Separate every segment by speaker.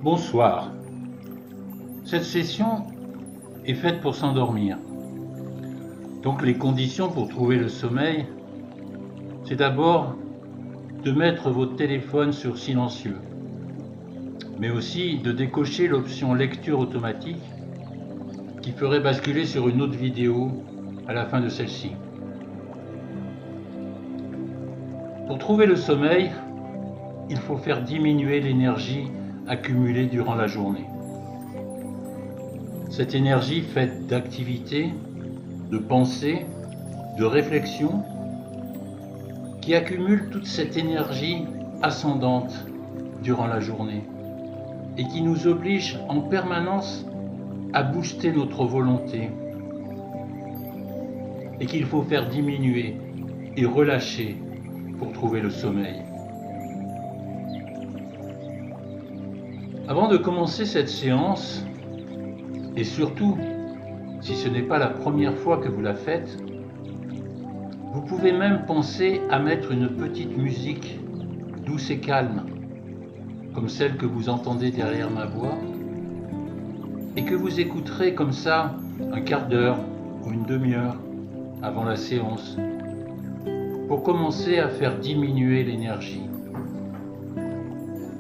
Speaker 1: Bonsoir. Cette session est faite pour s'endormir. Donc les conditions pour trouver le sommeil, c'est d'abord de mettre votre téléphone sur silencieux, mais aussi de décocher l'option lecture automatique qui ferait basculer sur une autre vidéo à la fin de celle-ci. Pour trouver le sommeil, il faut faire diminuer l'énergie accumulée durant la journée. Cette énergie faite d'activité, de pensée, de réflexion, qui accumule toute cette énergie ascendante durant la journée et qui nous oblige en permanence à booster notre volonté et qu'il faut faire diminuer et relâcher pour trouver le sommeil. Avant de commencer cette séance, et surtout si ce n'est pas la première fois que vous la faites, vous pouvez même penser à mettre une petite musique douce et calme, comme celle que vous entendez derrière ma voix, et que vous écouterez comme ça un quart d'heure ou une demi-heure avant la séance, pour commencer à faire diminuer l'énergie.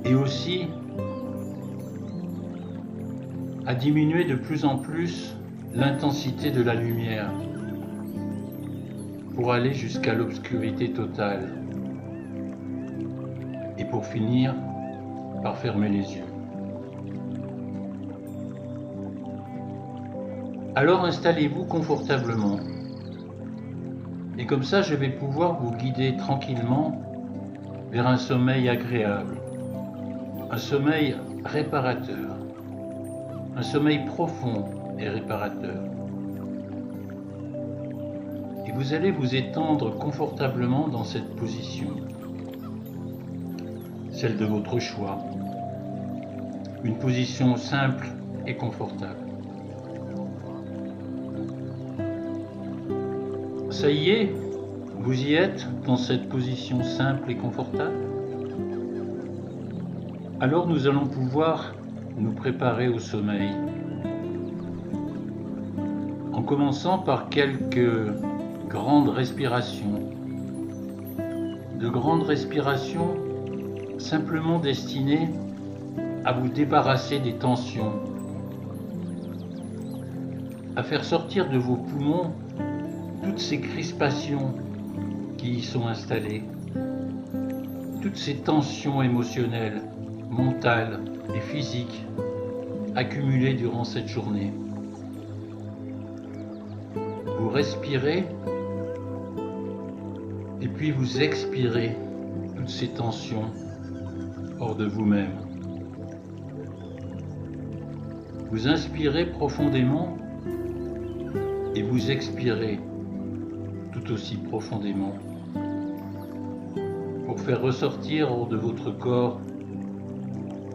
Speaker 1: Et aussi à diminuer de plus en plus l'intensité de la lumière pour aller jusqu'à l'obscurité totale et pour finir par fermer les yeux. Alors installez-vous confortablement et comme ça je vais pouvoir vous guider tranquillement vers un sommeil agréable, un sommeil réparateur, un sommeil profond et réparateur. Et vous allez vous étendre confortablement dans cette position, celle de votre choix, une position simple et confortable. Ça y est, vous y êtes dans cette position simple et confortable? Alors nous allons pouvoir nous préparer au sommeil, en commençant par quelques grandes respirations, de grandes respirations simplement destinées à vous débarrasser des tensions, à faire sortir de vos poumons toutes ces crispations qui y sont installées, toutes ces tensions émotionnelles, mentales et physiques accumulées durant cette journée. Vous respirez et puis vous expirez toutes ces tensions hors de vous-même. Vous inspirez profondément et vous expirez tout aussi profondément pour faire ressortir hors de votre corps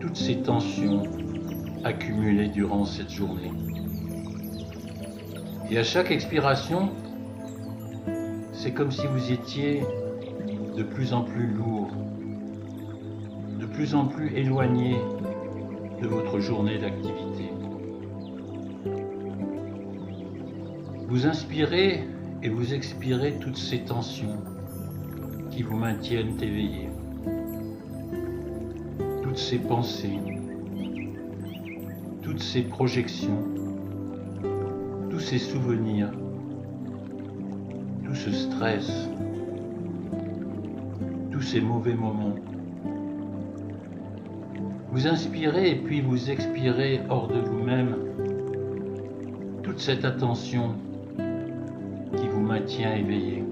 Speaker 1: toutes ces tensions accumulées durant cette journée. Et à chaque expiration, c'est comme si vous étiez de plus en plus lourd, de plus en plus éloigné de votre journée d'activité. Vous inspirez et vous expirez toutes ces tensions qui vous maintiennent éveillés, toutes ces pensées, toutes ces projections, tous ces souvenirs, tout ce stress, tous ces mauvais moments. Vous inspirez et puis vous expirez hors de vous-même toute cette attention qui vous maintient éveillé.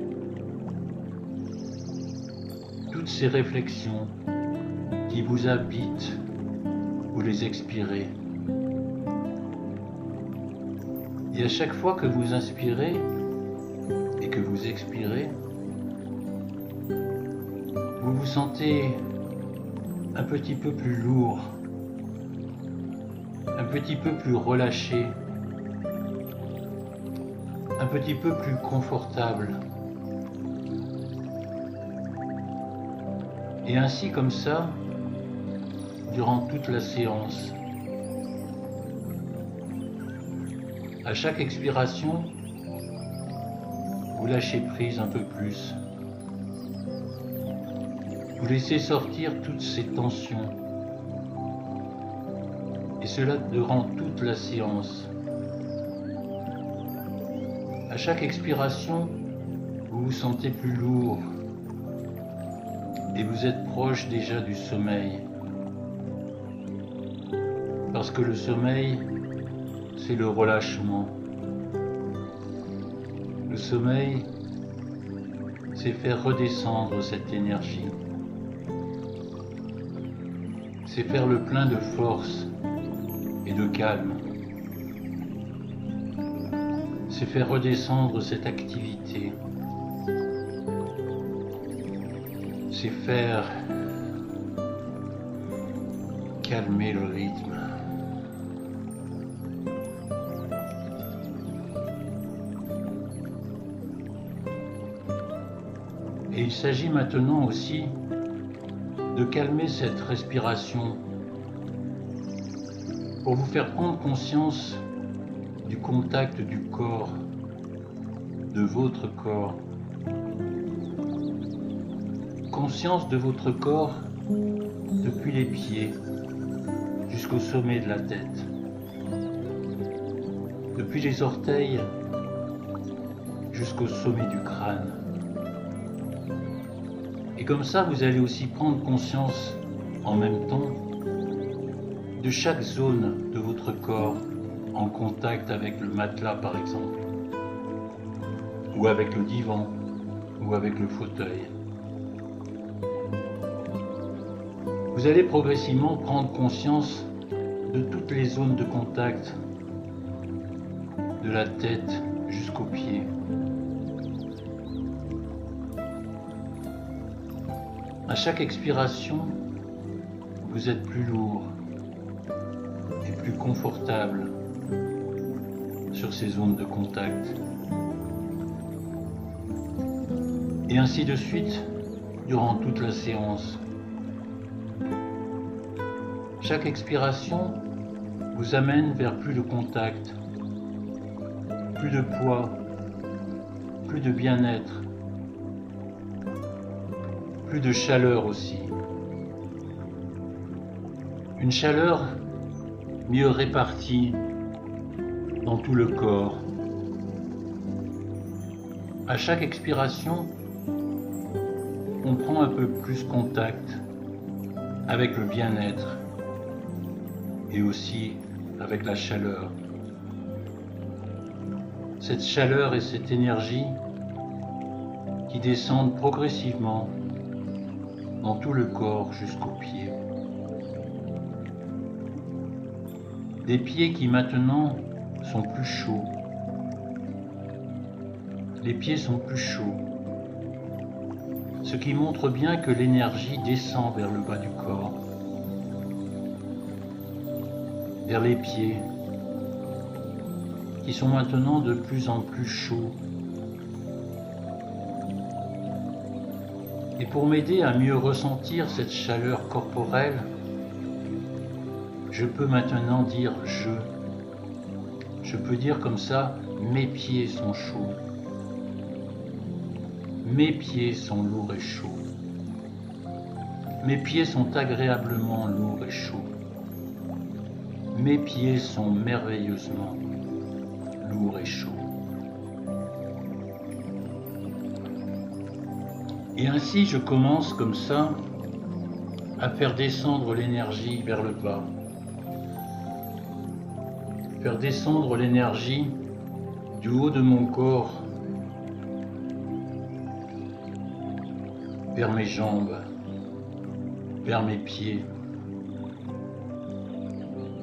Speaker 1: Toutes ces réflexions qui vous habitent, vous les expirez. Et à chaque fois que vous inspirez et que vous expirez, vous vous sentez un petit peu plus lourd, un petit peu plus relâché, un petit peu plus confortable. Et ainsi comme ça, durant toute la séance. À chaque expiration, vous lâchez prise un peu plus. Vous laissez sortir toutes ces tensions. Et cela durant toute la séance. À chaque expiration, vous vous sentez plus lourd et vous êtes proche déjà du sommeil. Parce que le sommeil, c'est le relâchement. Le sommeil, c'est faire redescendre cette énergie. C'est faire le plein de force et de calme. C'est faire redescendre cette activité. C'est faire calmer le rythme. Et il s'agit maintenant aussi de calmer cette respiration pour vous faire prendre conscience du contact du corps, de votre corps. Conscience de votre corps depuis les pieds jusqu'au sommet de la tête. Depuis les orteils jusqu'au sommet du crâne. Et comme ça, vous allez aussi prendre conscience en même temps de chaque zone de votre corps en contact avec le matelas par exemple, ou avec le divan, ou avec le fauteuil. Vous allez progressivement prendre conscience de toutes les zones de contact, de la tête jusqu'aux pieds. À chaque expiration, vous êtes plus lourd et plus confortable sur ces zones de contact. Et ainsi de suite durant toute la séance. Chaque expiration vous amène vers plus de contact, plus de poids, plus de bien-être, plus de chaleur aussi. Une chaleur mieux répartie dans tout le corps. À chaque expiration, on prend un peu plus contact avec le bien-être et aussi avec la chaleur. Cette chaleur et cette énergie qui descendent progressivement dans tout le corps jusqu'aux pieds. Des pieds qui maintenant sont plus chauds. Les pieds sont plus chauds, ce qui montre bien que l'énergie descend vers le bas du corps, vers les pieds, qui sont maintenant de plus en plus chauds. Et pour m'aider à mieux ressentir cette chaleur corporelle, je peux maintenant dire je. Je peux dire comme ça, mes pieds sont chauds. Mes pieds sont lourds et chauds. Mes pieds sont agréablement lourds et chauds. Mes pieds sont merveilleusement lourds et chauds. Et ainsi, je commence comme ça à faire descendre l'énergie vers le bas. Faire descendre l'énergie du haut de mon corps vers mes jambes, vers mes pieds.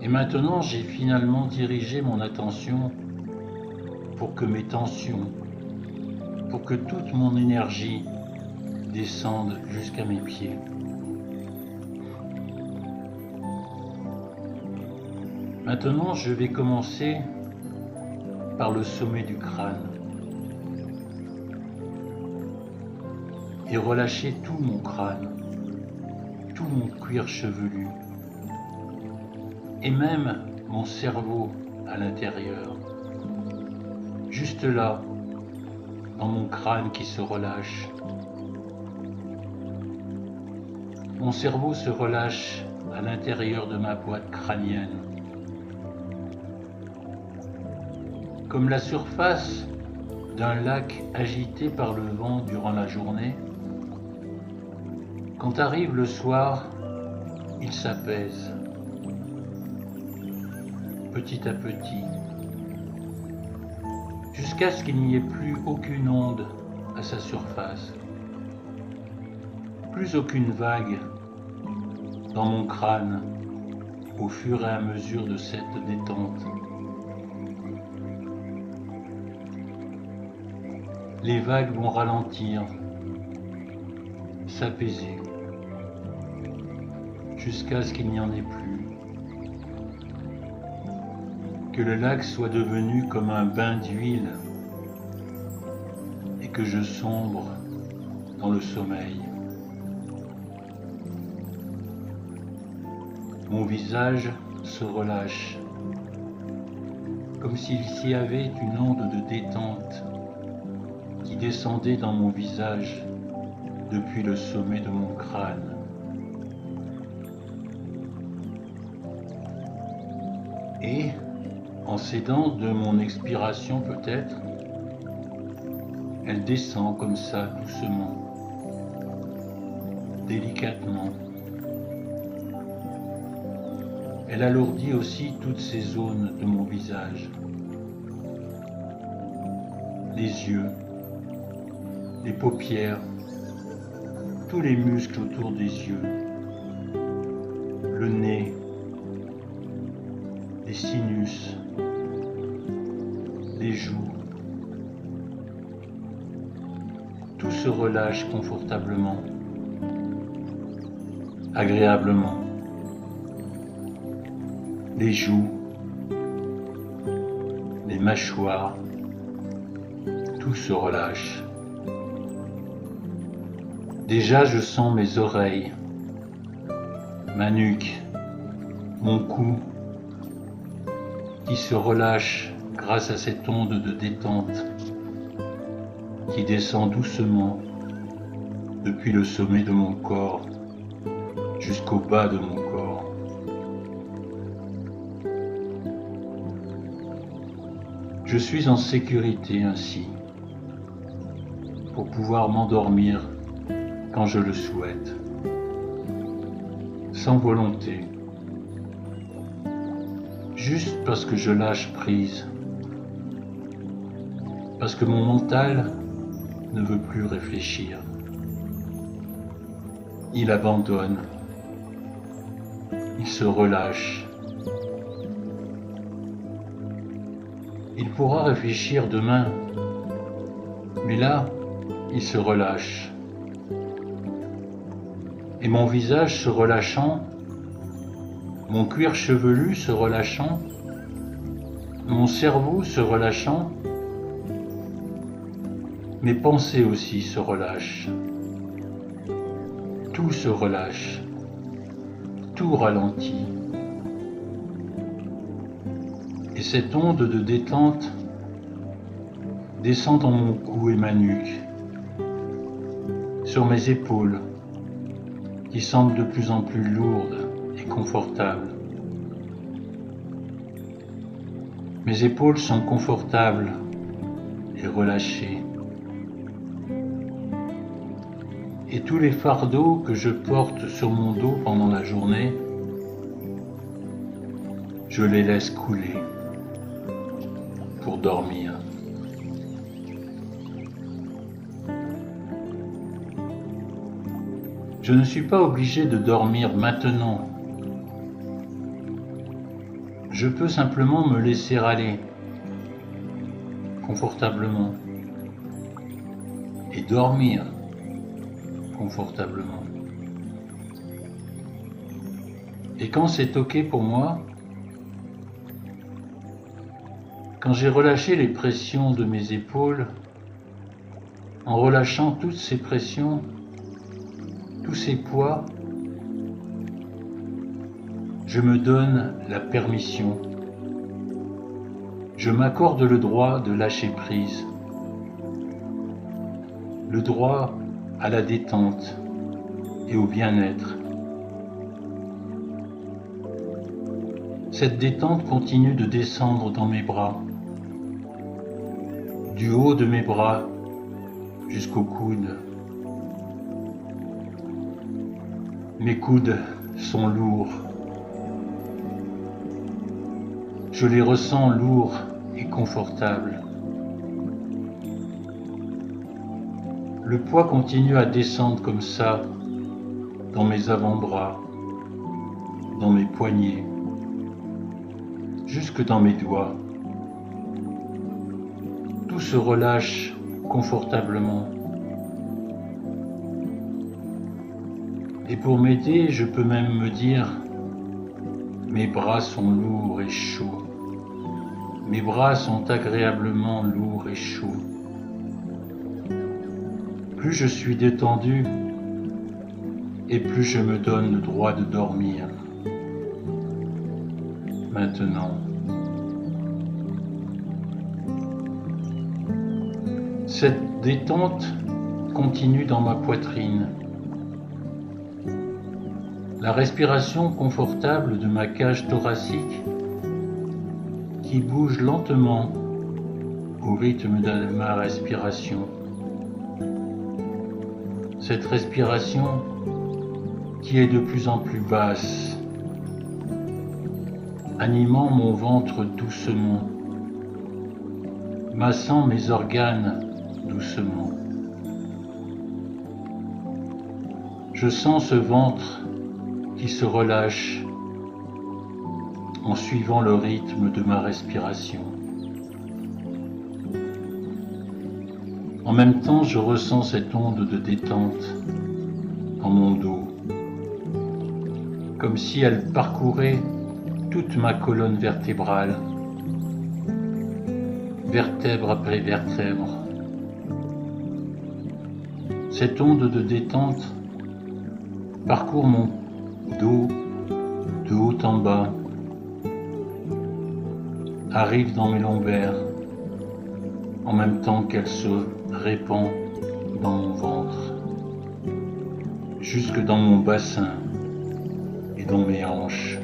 Speaker 1: Et maintenant, j'ai finalement dirigé mon attention pour que mes tensions, pour que toute mon énergie descende jusqu'à mes pieds. Maintenant, je vais commencer par le sommet du crâne et relâcher tout mon crâne, tout mon cuir chevelu, et même mon cerveau à l'intérieur. Juste là, dans mon crâne qui se relâche. Mon cerveau se relâche à l'intérieur de ma boîte crânienne. Comme la surface d'un lac agité par le vent durant la journée, quand arrive le soir, il s'apaise, petit à petit, jusqu'à ce qu'il n'y ait plus aucune onde à sa surface, plus aucune vague dans mon crâne au fur et à mesure de cette détente. Les vagues vont ralentir, s'apaiser, jusqu'à ce qu'il n'y en ait plus. Que le lac soit devenu comme un bain d'huile et que je sombre dans le sommeil. Mon visage se relâche, comme s'il s'y avait une onde de détente qui descendait dans mon visage depuis le sommet de mon crâne. Et, en s'aidant de mon expiration peut-être, elle descend comme ça doucement, délicatement. Elle alourdit aussi toutes ces zones de mon visage. Les yeux, les paupières, tous les muscles autour des yeux, le nez, les sinus, les joues. Tout se relâche confortablement, agréablement. Les joues, les mâchoires, tout se relâche. Déjà, je sens mes oreilles, ma nuque, mon cou, qui se relâche grâce à cette onde de détente qui descend doucement depuis le sommet de mon corps jusqu'au bas de mon corps. Je suis en sécurité ainsi, pour pouvoir m'endormir quand je le souhaite, sans volonté, juste parce que je lâche prise, parce que mon mental ne veut plus réfléchir. Il abandonne, il se relâche. Il pourra réfléchir demain, mais là, il se relâche. Et mon visage se relâchant, mon cuir chevelu se relâchant, mon cerveau se relâchant, mes pensées aussi se relâchent. Tout se relâche, tout ralentit. Et cette onde de détente descend dans mon cou et ma nuque, sur mes épaules, qui semblent de plus en plus lourdes et confortables. Mes épaules sont confortables et relâchées. Et tous les fardeaux que je porte sur mon dos pendant la journée, je les laisse couler pour dormir. Je ne suis pas obligé de dormir maintenant. Je peux simplement me laisser aller confortablement et dormir confortablement. Et quand c'est OK pour moi, quand j'ai relâché les pressions de mes épaules, en relâchant toutes ces pressions, tous ces poids, je me donne la permission. Je m'accorde le droit de lâcher prise. Le droit à la détente et au bien-être. Cette détente continue de descendre dans mes bras, du haut de mes bras jusqu'aux coudes. Mes coudes sont lourds. Je les ressens lourds et confortables. Le poids continue à descendre comme ça dans mes avant-bras, dans mes poignets, jusque dans mes doigts. Tout se relâche confortablement. Et pour m'aider, je peux même me dire, mes bras sont lourds et chauds. Mes bras sont agréablement lourds et chauds. Plus je suis détendu, et plus je me donne le droit de dormir. Maintenant. Cette détente continue dans ma poitrine. La respiration confortable de ma cage thoracique qui bouge lentement au rythme de ma respiration. Cette respiration qui est de plus en plus basse, animant mon ventre doucement, massant mes organes doucement. Je sens ce ventre qui se relâche en suivant le rythme de ma respiration. En même temps, je ressens cette onde de détente dans mon dos, comme si elle parcourait toute ma colonne vertébrale, vertèbre après vertèbre. Cette onde de détente parcourt mon dos de haut en bas, arrive dans mes lombaires, en même temps qu'elle se répand dans mon ventre, jusque dans mon bassin et dans mes hanches,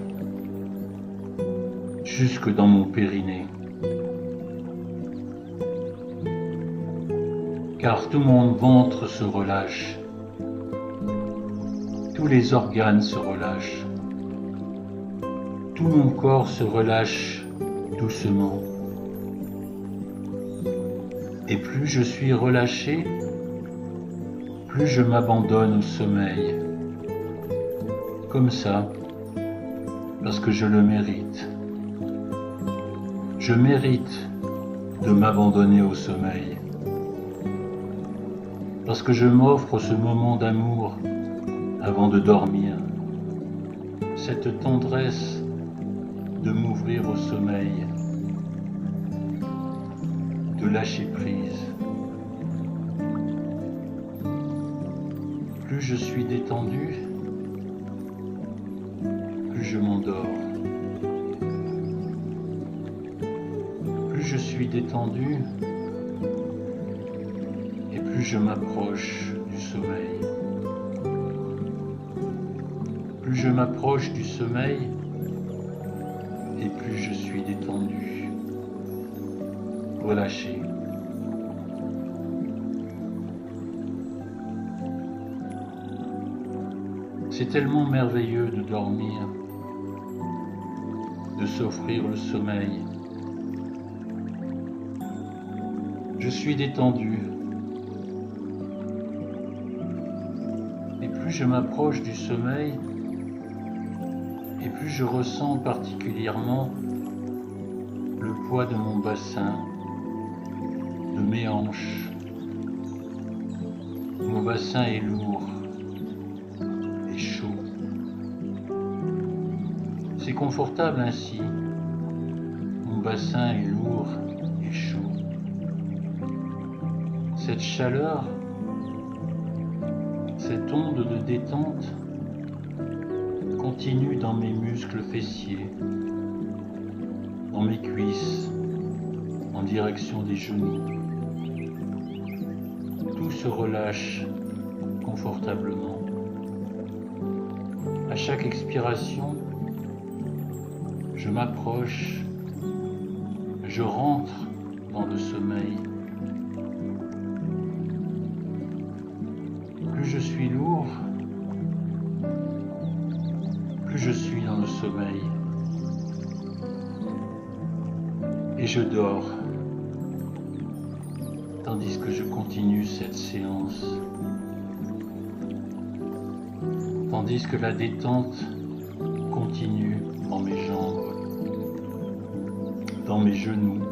Speaker 1: jusque dans mon périnée. Car tout mon ventre se relâche, tous les organes se relâchent, tout mon corps se relâche doucement. Et plus je suis relâché, plus je m'abandonne au sommeil. Comme ça, parce que je le mérite. Je mérite de m'abandonner au sommeil. Parce que je m'offre ce moment d'amour avant de dormir. Cette tendresse de m'ouvrir au sommeil. De lâcher prise. Plus je suis détendu, plus je m'endors. Plus je suis détendu, et plus je m'approche du sommeil. Plus je m'approche du sommeil, et plus je suis détendu. Relâché. C'est tellement merveilleux de dormir, de s'offrir le sommeil. Je suis détendu. Et plus je m'approche du sommeil, et plus je ressens particulièrement le poids de mon bassin, de mes hanches. Mon bassin est lourd et chaud. C'est confortable ainsi. Mon bassin est lourd et chaud. Cette chaleur, cette onde de détente continue dans mes muscles fessiers, dans mes cuisses, en direction des genoux. Tout se relâche confortablement. À chaque expiration, je m'approche, je rentre dans le sommeil. Plus je suis lourd, plus je suis dans le sommeil. Et je dors, tandis que je continue cette séance. Tandis que la détente continue dans mes jambes, dans mes genoux,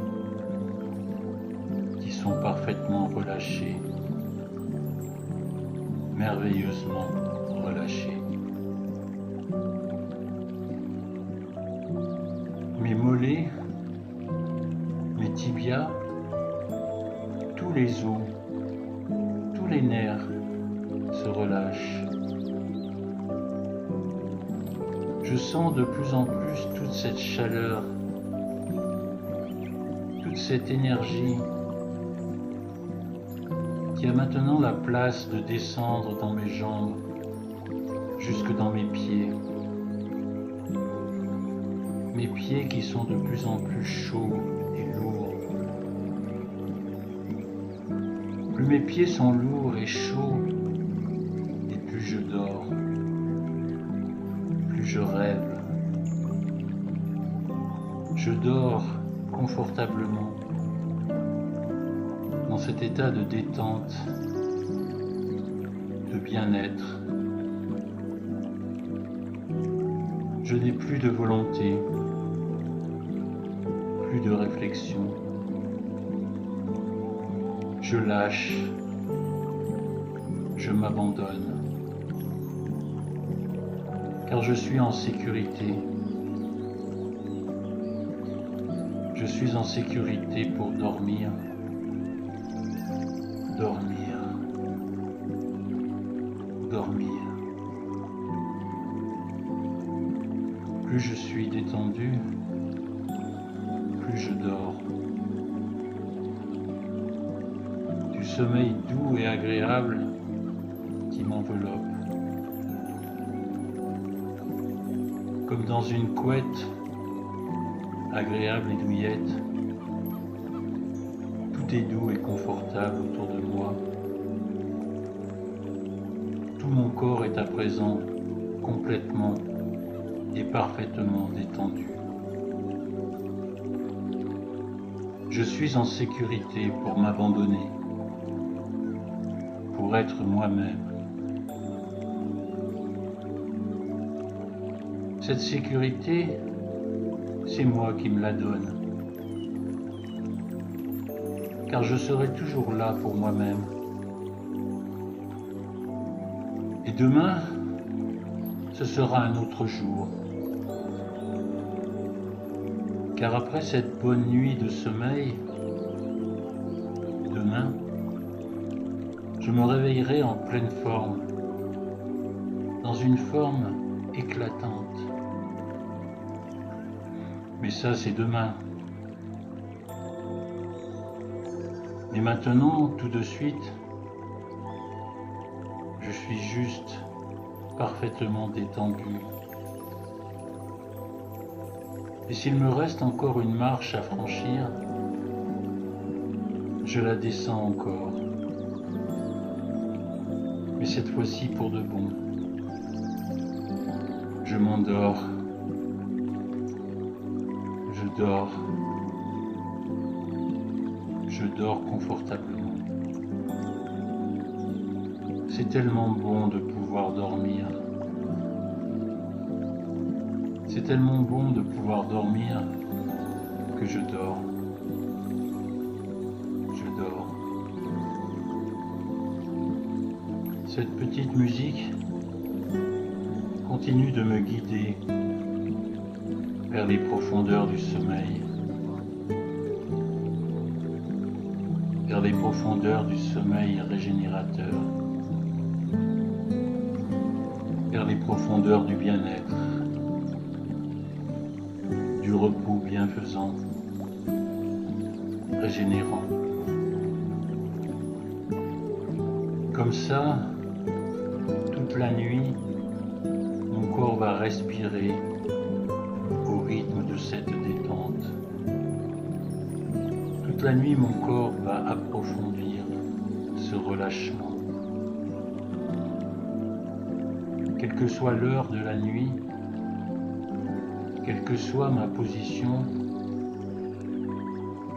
Speaker 1: qui sont parfaitement relâchés, merveilleusement relâchés. Mes mollets, mes tibias, tous les os, tous les nerfs se relâchent. Je sens de plus en plus toute cette chaleur, toute cette énergie qui a maintenant la place de descendre dans mes jambes, jusque dans mes pieds. Mes pieds qui sont de plus en plus chauds et lourds. Plus mes pieds sont lourds et chauds, et plus je dors, plus je rêve. Je dors confortablement dans cet état de détente, de bien-être. Je n'ai plus de volonté, plus de réflexion. Je lâche, je m'abandonne, car je suis en sécurité. Je suis en sécurité pour dormir, dormir, dormir. Plus je suis détendu, plus je dors. Du sommeil doux et agréable qui m'enveloppe. Comme dans une couette agréable et douillette, tout est doux et confortable autour de moi. Tout mon corps est à présent complètement et parfaitement détendu. Je suis en sécurité pour m'abandonner, pour être moi-même. Cette sécurité, c'est moi qui me la donne, car je serai toujours là pour moi-même. Et demain, ce sera un autre jour. Car après cette bonne nuit de sommeil, demain, je me réveillerai en pleine forme, dans une forme éclatante. Mais ça, c'est demain. Mais maintenant, tout de suite, je suis juste parfaitement détendu. Et s'il me reste encore une marche à franchir, je la descends encore. Mais cette fois-ci pour de bon. Je m'endors. Je dors. Je dors confortablement. C'est tellement bon de pouvoir dormir. C'est tellement bon de pouvoir dormir que je dors. Je dors. Cette petite musique continue de me guider vers les profondeurs du sommeil, vers les profondeurs du sommeil régénérateur. vers les profondeurs du bien-être, du repos bienfaisant, régénérant. Comme ça, toute la nuit, mon corps va respirer au rythme de cette détente. Toute la nuit, mon corps va approfondir ce relâchement. Quelle que soit l'heure de la nuit, quelle que soit ma position,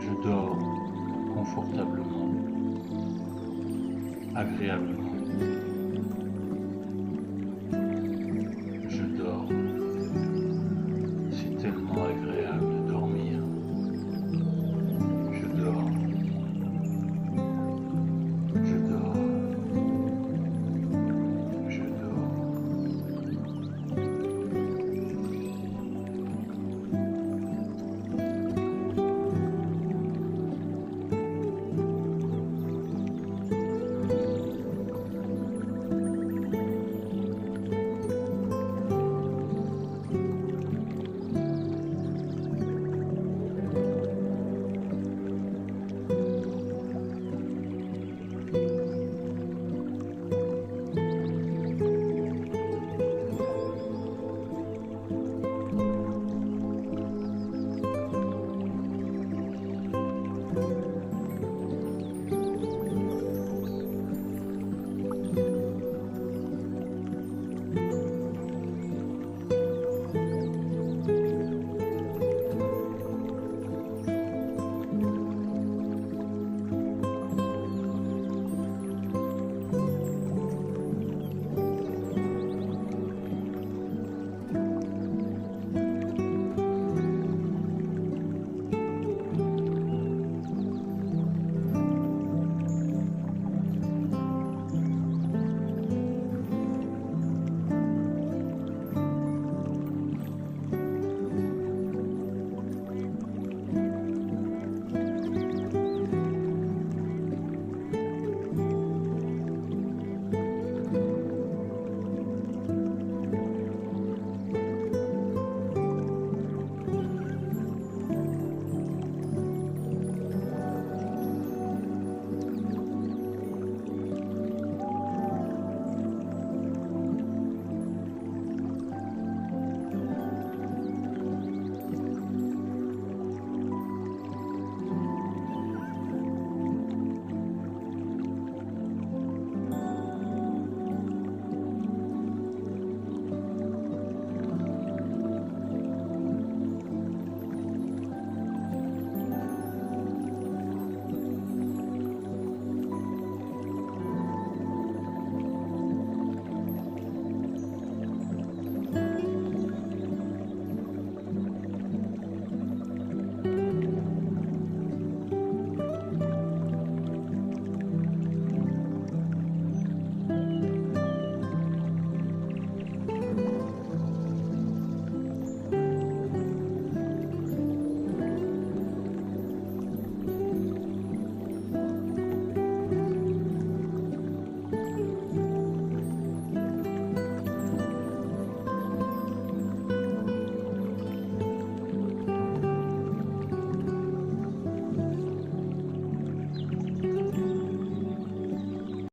Speaker 1: je dors confortablement, agréablement.